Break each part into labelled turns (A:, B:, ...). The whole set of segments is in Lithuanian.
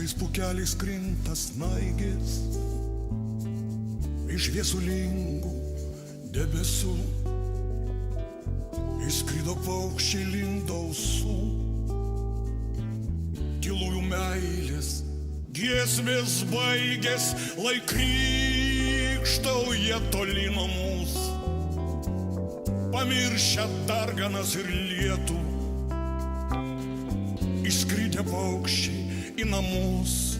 A: Melsvais pūkeliais krinta snaigės iš viesulingų debesų. Įskrido paukščiai link dausų, tylųjų meilės giesmės baigės, lai krykštauja toli nuo mūsų, pamiršę darganas ir lietų. Išskridę paukščiai į namus,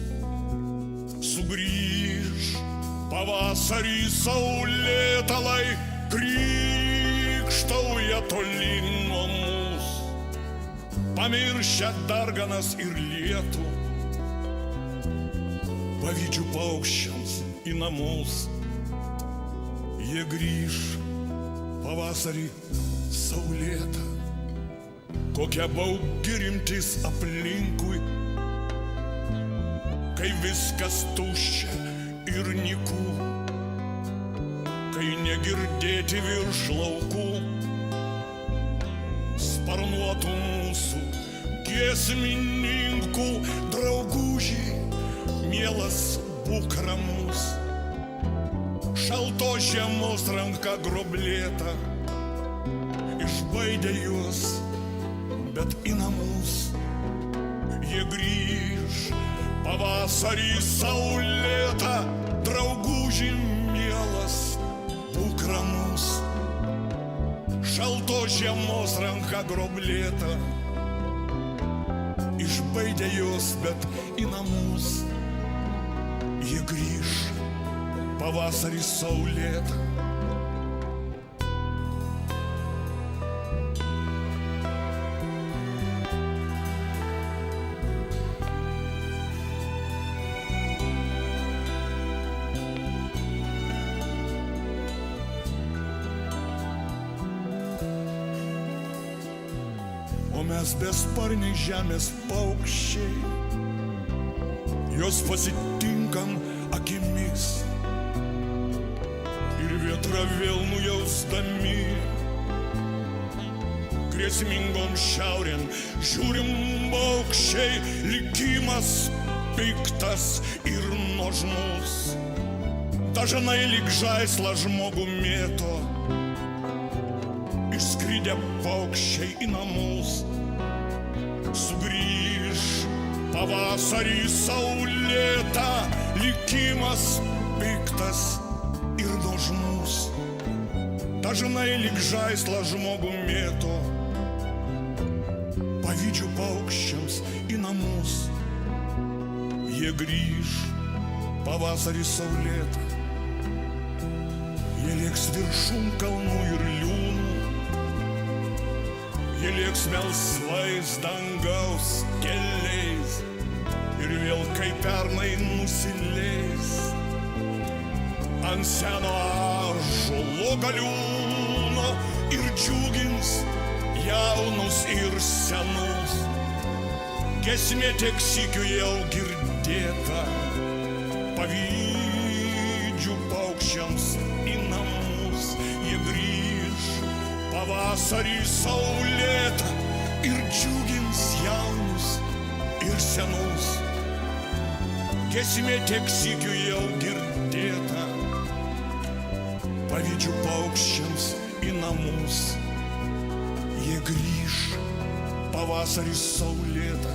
A: sugrįž pavasarį saulėtą, lai krykštauja toli nuo mūsų, pamiršę darganas ir lietų. Pavydžiu paukščiams į namus, jie grįž pavasarį saulėtą. Kokia baugi rimtis aplinkui, kai viskas tuščia ir nyku, kai negirdėti virš laukų sparnuotų mūsų giesmininkų. Drauguži, mielas, būk ramus, šaltos žiemos ranka groblėta išbaidė juos, bet į namus jie grįž pavasarį saulėtą. Drauguži, mielas, būk ramus, šaltos žiemos ranka groblėta išbaidė juos, bet į namus jie grįž pavasarį saulėtą. O mes besparniai žemės paukščiai, jos pasitinkam akimis ir vėtrą vėl nujausdami. Grėsmingom šiaurėn žiūrim paukščiai, likimas piktas ir nuožmus, dažnai lyg žaislą žmogų mėto. Išskridę paukščiai į namus, sugrįž pavasarį saulėtą. Likimas piktas ir nuožmus, dažnai lyg žaislą žmogų mėto. Pavydžiu paukščiams į namus, jie grįž pavasarį saulėtą. Jie lėks viršum kalnų ir liūnų, jie lėks melsvais dangaus keliais ir vėl kaip pernai nusileis ant seno ąžuolo galiūno ir džiugins jaunus ir senus. Giesmė tiek sykių jau girdėta, pavydžiu paukščiams į namus, jie grįž pavasarį saulėtą ir džiugins jaunus ir senus. Giesmė tiek sykių jau girdėta, pavydžiu paukščiams į namus, jie grįž pavasarį saulėtą